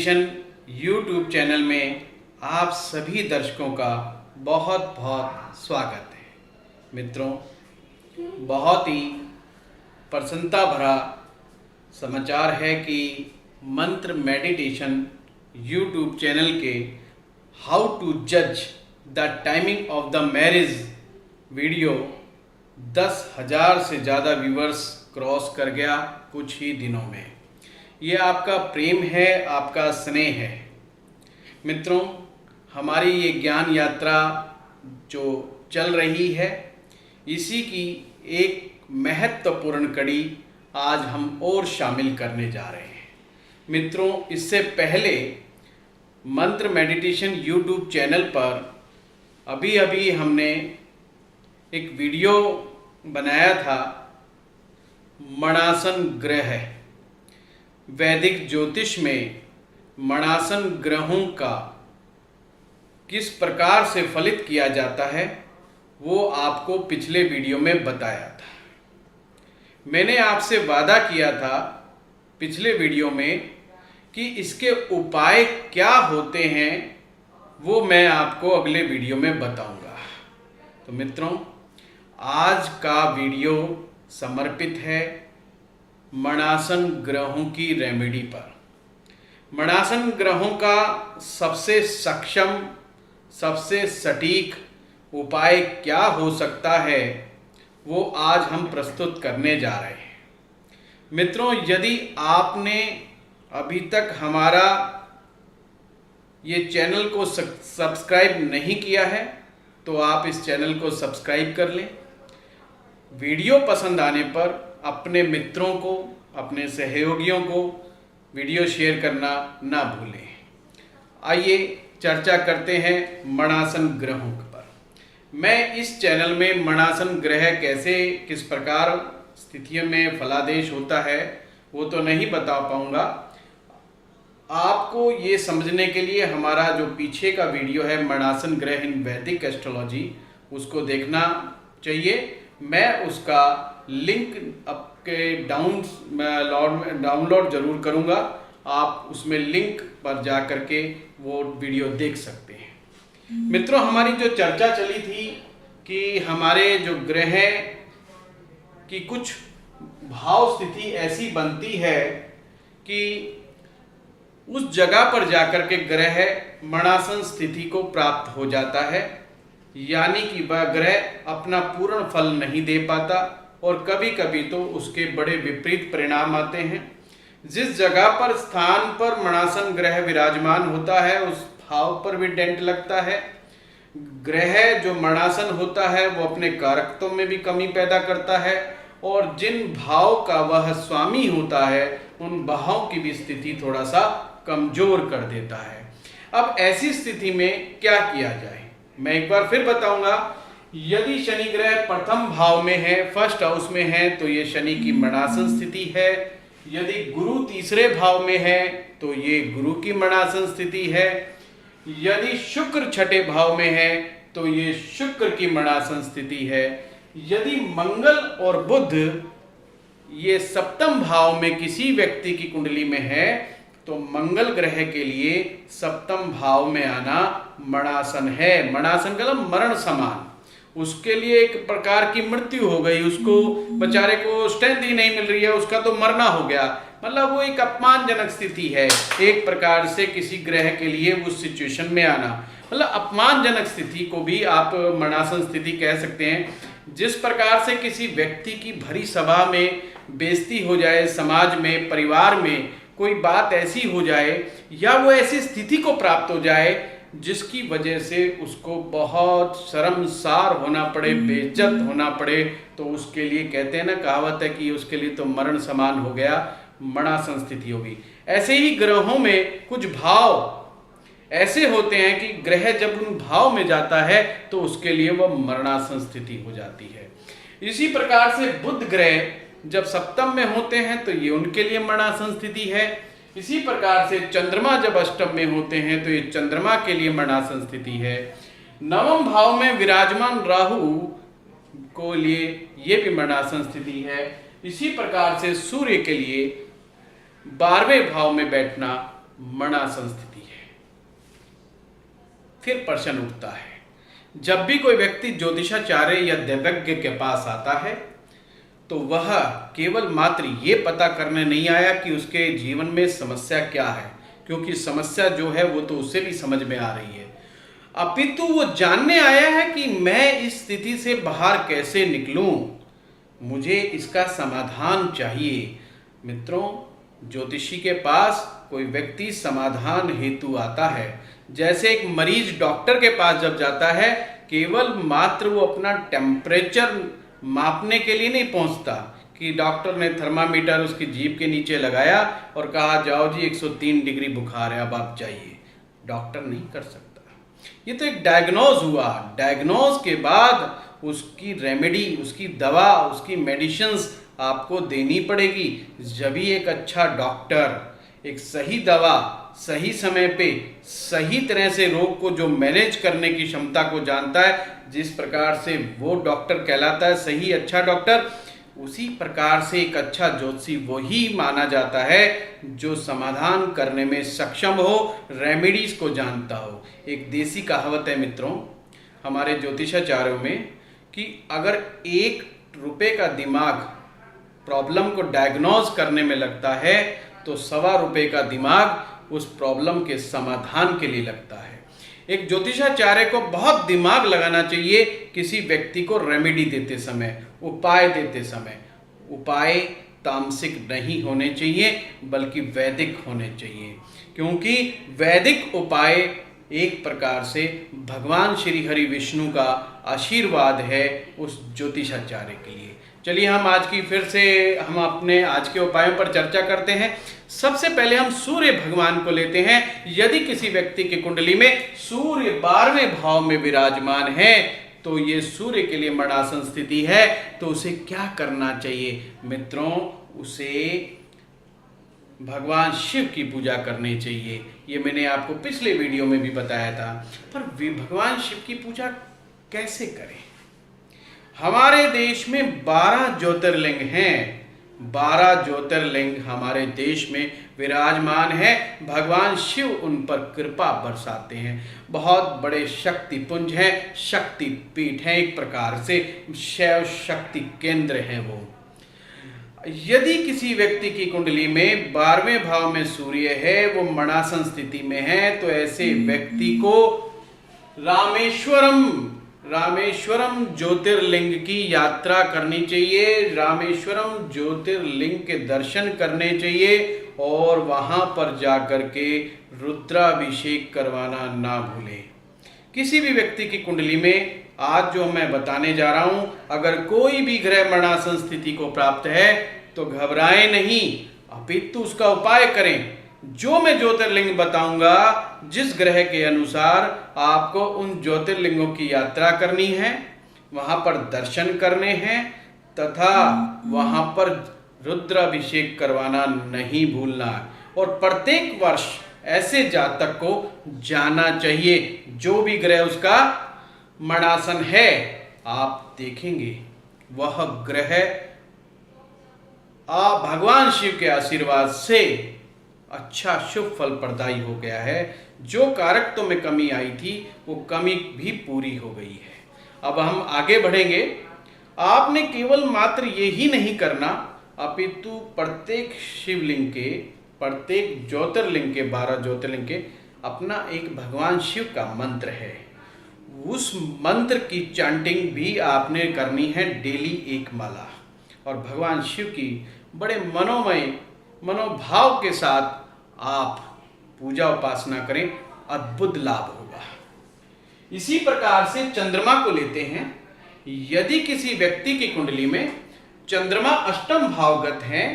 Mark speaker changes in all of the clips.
Speaker 1: Meditation YouTube channel में आप सभी दर्शकों का बहुत बहुत स्वागत है। मित्रों, बहुत ही प्रसन्नता भरा समाचार है कि मंत्र मेडिटेशन यूट्यूब चैनल के हाउ टू जज the timing of the marriage video 10,000 से ज़्यादा व्यूवर्स क्रॉस कर गया कुछ ही दिनों में। ये आपका प्रेम है, आपका स्नेह है। मित्रों, हमारी ये ज्ञान यात्रा जो चल रही है, इसी की एक महत्वपूर्ण कड़ी आज हम और शामिल करने जा रहे हैं। मित्रों, इससे पहले मंत्र मेडिटेशन यूट्यूब चैनल पर अभी हमने एक वीडियो बनाया था, मणासन ग्रह। वैदिक ज्योतिष में मणासन ग्रहों का किस प्रकार से फलित किया जाता है वो आपको पिछले वीडियो में बताया था। मैंने आपसे वादा किया था पिछले वीडियो में कि इसके उपाय क्या होते हैं वो मैं आपको अगले वीडियो में बताऊंगा। तो मित्रों, आज का वीडियो समर्पित है मणासन ग्रहों की रेमेडी पर। मणासन ग्रहों का सबसे सक्षम, सबसे सटीक उपाय क्या हो सकता है वो आज हम प्रस्तुत करने जा रहे हैं। मित्रों, यदि आपने अभी तक हमारा ये चैनल को सब्सक्राइब नहीं किया है तो आप इस चैनल को सब्सक्राइब कर लें। वीडियो पसंद आने पर अपने मित्रों को, अपने सहयोगियों को वीडियो शेयर करना ना भूलें। आइए चर्चा करते हैं मणासन ग्रहों पर। मैं इस चैनल में मणासन ग्रह कैसे, किस प्रकार स्थितियों में फलादेश होता है वो तो नहीं बता पाऊंगा। आपको ये समझने के लिए हमारा जो पीछे का वीडियो है मणासन ग्रह इन वैदिक एस्ट्रोलॉजी, उसको देखना चाहिए। मैं उसका लिंक आपके डाउनलोड जरूर करूंगा। आप उसमें लिंक पर जा करके वो वीडियो देख सकते हैं। मित्रों, हमारी जो चर्चा चली थी कि हमारे जो ग्रह की कुछ भाव स्थिति ऐसी बनती है कि उस जगह पर जाकर के ग्रह मणासन स्थिति को प्राप्त हो जाता है, यानी कि वह ग्रह अपना पूर्ण फल नहीं दे पाता और कभी कभी तो उसके बड़े विपरीत परिणाम आते हैं। जिस जगह पर, स्थान पर मणासन ग्रह विराजमान होता है उस भाव पर भी डेंट लगता है। ग्रह जो मणासन होता है वो अपने कारकत्व में भी कमी पैदा करता है और जिन भाव का वह स्वामी होता है उन भावों की भी स्थिति थोड़ा सा कमजोर कर देता है। अब ऐसी स्थिति में क्या किया जाए, मैं एक बार फिर बताऊंगा। यदि शनि ग्रह प्रथम भाव में है, फर्स्ट हाउस में है, तो ये शनि की मणासन स्थिति है। यदि गुरु तीसरे भाव में है तो ये गुरु की मणासन स्थिति है। यदि शुक्र छठे भाव में है तो ये शुक्र की मणासन स्थिति है। यदि मंगल और बुध ये सप्तम भाव में किसी व्यक्ति की कुंडली में है तो मंगल ग्रह के लिए सप्तम भाव में आना मणासन है। मणासन का मतलब मरण समान। उसके लिए एक प्रकार की मृत्यु हो गई, उसको बेचारे को स्ट्रेंथ ही नहीं मिल रही है, उसका तो मरना हो गया। मतलब वो एक अपमानजनक स्थिति है एक प्रकार से किसी ग्रह के लिए उस सिचुएशन में आना। मतलब अपमानजनक स्थिति को भी आप मणासन स्थिति कह सकते हैं। जिस प्रकार से किसी व्यक्ति की भरी सभा में बेइज्जती हो जाए, समाज में, परिवार में कोई बात ऐसी हो जाए या वो ऐसी स्थिति को प्राप्त हो जाए जिसकी वजह से उसको बहुत शर्मसार होना पड़े, बेइज्जत होना पड़े, तो उसके लिए कहते हैं ना, कहावत है कि उसके लिए तो मरण समान हो गया, मणासन स्थिति होगी। ऐसे ही ग्रहों में कुछ भाव ऐसे होते हैं कि ग्रह जब उन भाव में जाता है तो उसके लिए वह मरणासन स्थिति हो जाती है। इसी प्रकार से बुध ग्रह जब सप्तम में होते हैं तो ये उनके लिए मरणासन स्थिति है। इसी प्रकार से चंद्रमा जब अष्टम में होते हैं तो ये चंद्रमा के लिए मरणासन स्थिति है। नवम भाव में विराजमान राहु को लिए ये भी मरणासन स्थिति है। इसी प्रकार से सूर्य के लिए 12वें भाव में बैठना मणासन स्थिति है। फिर प्रश्न उठता है, जब भी कोई व्यक्ति ज्योतिषाचार्य या दैवज्ञ के पास आता है तो वह केवल मात्र ये पता करने नहीं आया कि उसके जीवन में समस्या क्या है, क्योंकि समस्या जो है वो तो उसे भी समझ में आ रही है, अपितु वो जानने आया है कि मैं इस स्थिति से बाहर कैसे निकलूं, मुझे इसका समाधान चाहिए। मित्रों, ज्योतिषी के पास कोई व्यक्ति समाधान हेतु आता है। जैसे एक मरीज डॉक्टर के पास जब जाता है, केवल मात्र वो अपना टेम्परेचर मापने के लिए नहीं पहुंचता कि डॉक्टर ने थर्मामीटर उसकी जीभ के नीचे लगाया और कहा जाओ जी 103 डिग्री बुखार है, अब आप जाइए। डॉक्टर नहीं कर सकता। ये तो एक डायग्नोज हुआ। डायग्नोज के बाद उसकी रेमेडी, उसकी दवा, उसकी मेडिसिन्स आपको देनी पड़ेगी। जब भी एक अच्छा डॉक्टर एक सही दवा सही समय पे सही तरह से रोग को जो मैनेज करने की क्षमता को जानता है, जिस प्रकार से वो डॉक्टर कहलाता है सही अच्छा डॉक्टर, उसी प्रकार से एक अच्छा ज्योतिषी वही माना जाता है जो समाधान करने में सक्षम हो, रेमेडीज को जानता हो। एक देसी कहावत है मित्रों हमारे ज्योतिषाचार्यों में कि अगर ₹1 का दिमाग प्रॉब्लम को डायग्नोज करने में लगता है तो ₹1.25 का दिमाग उस प्रॉब्लम के समाधान के लिए लगता है। एक ज्योतिषाचार्य को बहुत दिमाग लगाना चाहिए किसी व्यक्ति को रेमेडी देते समय, उपाय देते समय। उपाय तामसिक नहीं होने चाहिए बल्कि वैदिक होने चाहिए, क्योंकि वैदिक उपाय एक प्रकार से भगवान श्री हरि विष्णु का आशीर्वाद है उस ज्योतिषाचार्य के लिए। चलिए हम अपने आज के उपायों पर चर्चा करते हैं। सबसे पहले हम सूर्य भगवान को लेते हैं। यदि किसी व्यक्ति की कुंडली में सूर्य 12वें भाव में विराजमान है तो ये सूर्य के लिए मणासन स्थिति है, तो उसे क्या करना चाहिए? मित्रों, उसे भगवान शिव की पूजा करनी चाहिए। ये मैंने आपको पिछले वीडियो में भी बताया था। पर भगवान शिव की पूजा कैसे करें? हमारे देश में 12 ज्योतिर्लिंग हैं। 12 ज्योतिर्लिंग हमारे देश में विराजमान है। भगवान शिव उन पर कृपा बरसाते हैं। बहुत बड़े शक्ति पुंज हैं, शक्ति पीठ हैं, एक प्रकार से शैव शक्ति केंद्र हैं वो। यदि किसी व्यक्ति की कुंडली में 12वें भाव में सूर्य है, वो मणासन स्थिति में है, तो ऐसे व्यक्ति को रामेश्वरम ज्योतिर्लिंग की यात्रा करनी चाहिए। रामेश्वरम ज्योतिर्लिंग के दर्शन करने चाहिए और वहां पर जाकर के रुद्राभिषेक करवाना ना भूलें। किसी भी व्यक्ति की कुंडली में आज जो मैं बताने जा रहा हूं, अगर कोई भी ग्रह मणासन स्थिति को प्राप्त है तो घबराएं नहीं, अपितु उसका उपाय करें। जो मैं ज्योतिर्लिंग बताऊंगा, जिस ग्रह के अनुसार आपको उन ज्योतिर्लिंगों की यात्रा करनी है, वहां पर दर्शन करने हैं तथा वहां पर रुद्राभिषेक करवाना नहीं भूलना। और प्रत्येक वर्ष ऐसे जातक को जाना चाहिए। जो भी ग्रह उसका मणासन है, आप देखेंगे वह ग्रह भगवान शिव के आशीर्वाद से अच्छा शुभ फल प्रदायी हो गया है। जो कारकत्व में कमी आई थी वो कमी भी पूरी हो गई है। अब हम आगे बढ़ेंगे। आपने केवल मात्र यही नहीं करना, अपितु प्रत्येक शिवलिंग के, प्रत्येक ज्योतिर्लिंग के, 12 ज्योतिर्लिंग के अपना एक भगवान शिव का मंत्र है। उस मंत्र की चैंटिंग भी आपने करनी है डेली एक माला। और भगवान शिव की बड़े मनोभाव के साथ आप पूजा उपासना करें, अद्भुत लाभ होगा। इसी प्रकार से चंद्रमा को लेते हैं। यदि किसी व्यक्ति की कुंडली में चंद्रमा अष्टम भावगत है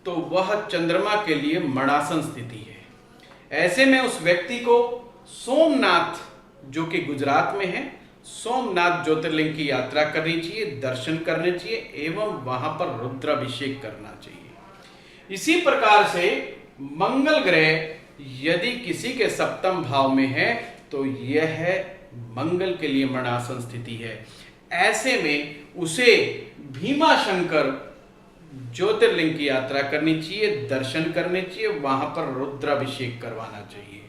Speaker 1: तो वह चंद्रमा के लिए मणासन स्थिति है। ऐसे में उस व्यक्ति को सोमनाथ, जो कि गुजरात में है, सोमनाथ ज्योतिर्लिंग की यात्रा करनी चाहिए, दर्शन करने चाहिए एवं वहां पर रुद्राभिषेक करना चाहिए। इसी प्रकार से मंगल ग्रह यदि किसी के सप्तम भाव में है तो यह मंगल के लिए मणासन स्थिति है। ऐसे में उसे भीमा शंकर ज्योतिर्लिंग की यात्रा करनी चाहिए, दर्शन करने चाहिए, वहां पर रुद्राभिषेक करवाना चाहिए।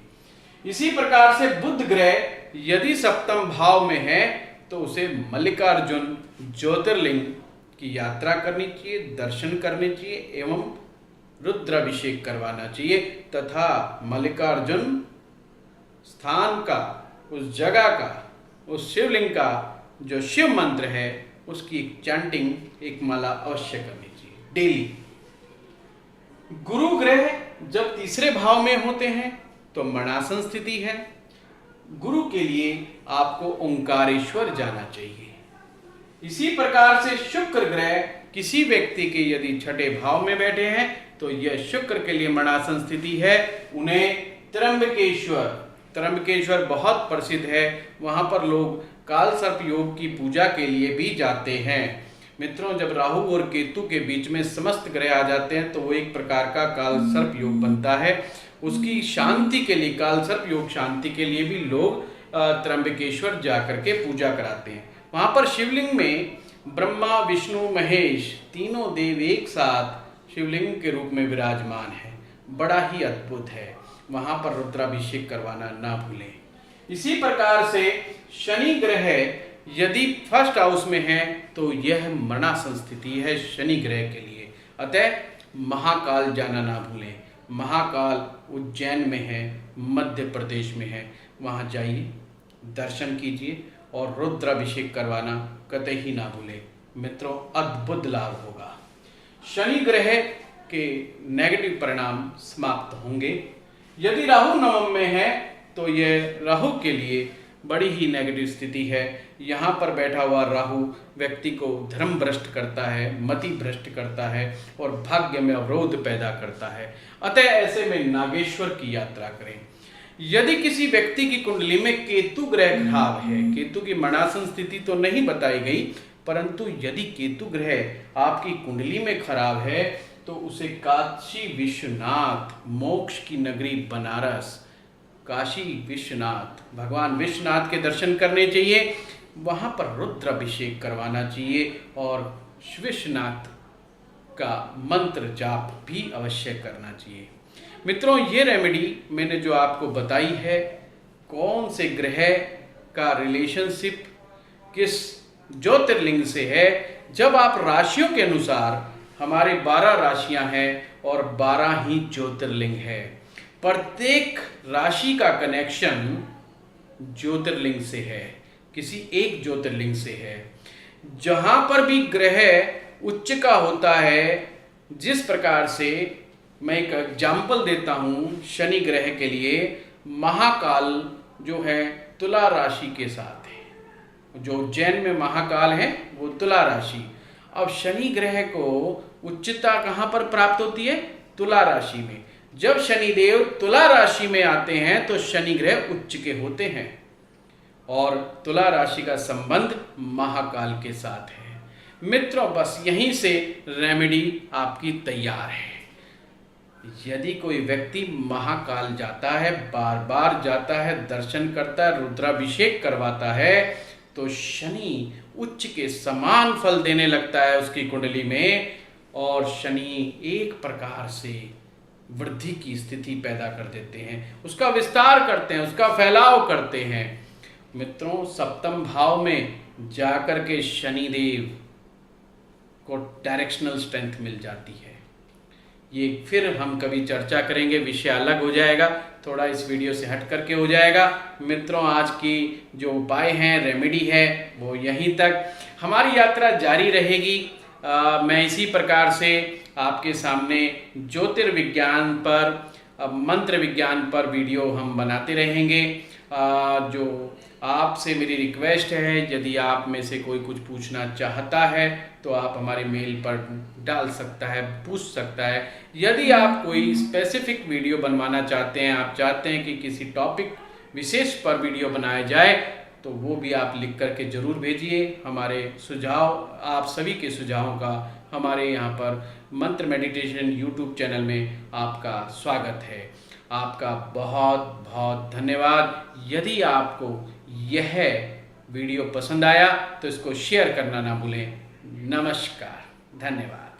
Speaker 1: इसी प्रकार से बुध ग्रह यदि सप्तम भाव में है तो उसे मल्लिकार्जुन ज्योतिर्लिंग की यात्रा करनी चाहिए, दर्शन करने चाहिए एवं रुद्राभिषेक करवाना चाहिए तथा मल्लिकार्जुन स्थान का, उस जगह का, उस शिवलिंग का जो शिव मंत्र है उसकी एक चैंटिंग, एक माला अवश्य करनी चाहिए डेली। गुरु ग्रह जब तीसरे भाव में होते हैं तो मणासन स्थिति है। गुरु के लिए आपको ओंकारेश्वर जाना चाहिए। इसी प्रकार से शुक्र ग्रह किसी व्यक्ति के यदि छठे भाव में बैठे हैं तो यह शुक्र के लिए मणासन स्थिति है। उन्हें त्र्यंबकेश्वर बहुत प्रसिद्ध है, वहां पर लोग काल सर्प योग की पूजा के लिए भी जाते हैं। मित्रों, जब राहु और केतु के बीच में समस्त ग्रह आ जाते हैं तो वो एक प्रकार का काल सर्प योग बनता है। उसकी शांति के लिए, काल सर्प योग शांति के लिए भी लोग त्र्यंबकेश्वर जाकर के पूजा कराते हैं। वहां पर शिवलिंग में ब्रह्मा, विष्णु, महेश तीनों देव एक साथ शिवलिंग के रूप में विराजमान है। बड़ा ही अद्भुत है। वहां पर रुद्राभिषेक करवाना ना भूलें। इसी प्रकार से शनि ग्रह यदि फर्स्ट हाउस में है तो यह मरणासन स्थिति है शनि ग्रह के लिए। अतः महाकाल जाना ना भूलें। महाकाल उज्जैन में है, मध्य प्रदेश में है। वहां जाइए, दर्शन कीजिए और रुद्राभिषेक करवाना कतई ना भूलें। मित्रों, अद्भुत लाभ होगा। शनि ग्रह के नेगेटिव परिणाम समाप्त होंगे। यदि राहु नवम में है तो यह राहु के लिए बड़ी ही नेगेटिव स्थिति है। यहाँ पर बैठा हुआ राहु व्यक्ति को धर्म भ्रष्ट करता है, मति भ्रष्ट करता है और भाग्य में अवरोध पैदा करता है। अतः ऐसे में नागेश्वर की यात्रा करें। यदि किसी व्यक्ति की कुंडली में केतु ग्रह खराब है, केतु की मणासन स्थिति तो नहीं बताई गई, परंतु यदि केतु ग्रह आपकी कुंडली में खराब है तो उसे काशी विश्वनाथ, मोक्ष की नगरी बनारस, काशी विश्वनाथ, भगवान विश्वनाथ के दर्शन करने चाहिए। वहां पर रुद्राभिषेक करवाना चाहिए और विश्वनाथ का मंत्र जाप भी अवश्य करना चाहिए। मित्रों, ये रेमेडी मैंने जो आपको बताई है, कौन से ग्रह का रिलेशनशिप किस ज्योतिर्लिंग से है, जब आप राशियों के अनुसार, हमारे 12 राशियां हैं और 12 ही ज्योतिर्लिंग है। प्रत्येक राशि का कनेक्शन ज्योतिर्लिंग से है, किसी एक ज्योतिर्लिंग से है। जहां पर भी ग्रह उच्च का होता है, जिस प्रकार से मैं एक एग्जाम्पल देता हूं शनि ग्रह के लिए, महाकाल जो है तुला राशि के साथ है। जो उज्जैन में महाकाल है वो तुला राशि। अब शनि ग्रह को उच्चता कहां पर प्राप्त होती है? तुला राशि में। जब शनिदेव तुला राशि में आते हैं तो शनि ग्रह उच्च के होते हैं और तुला राशि का संबंध महाकाल के साथ है। मित्रों, बस यहीं से रेमेडी आपकी तैयार है। यदि कोई व्यक्ति महाकाल जाता है, बार बार जाता है, दर्शन करता है, रुद्राभिषेक करवाता है, तो शनि उच्च के समान फल देने लगता है उसकी कुंडली में और शनि एक प्रकार से वृद्धि की स्थिति पैदा कर देते हैं, उसका विस्तार करते हैं, उसका फैलाव करते हैं। मित्रों, सप्तम भाव में जाकर के शनिदेव को डायरेक्शनल स्ट्रेंथ मिल जाती है। ये फिर हम कभी चर्चा करेंगे, विषय अलग हो जाएगा, थोड़ा इस वीडियो से हट करके हो जाएगा। मित्रों, आज की जो उपाय हैं, रेमेडी है, वो यहीं तक। हमारी यात्रा जारी रहेगी। मैं इसी प्रकार से आपके सामने ज्योतिर्विज्ञान पर, मंत्र विज्ञान पर वीडियो हम बनाते रहेंगे। जो आपसे मेरी रिक्वेस्ट है, यदि आप में से कोई कुछ पूछना चाहता है तो आप हमारे मेल पर डाल सकता है, पूछ सकता है। यदि आप कोई स्पेसिफिक वीडियो बनवाना चाहते हैं, आप चाहते हैं कि किसी टॉपिक विशेष पर वीडियो बनाया जाए, तो वो भी आप लिख करके ज़रूर भेजिए। हमारे सुझाव, आप सभी के सुझावों का हमारे यहाँ पर मंत्र मेडिटेशन यूट्यूब चैनल में आपका स्वागत है। आपका बहुत बहुत धन्यवाद। यदि आपको यह वीडियो पसंद आया तो इसको शेयर करना ना भूलें। नमस्कार, धन्यवाद।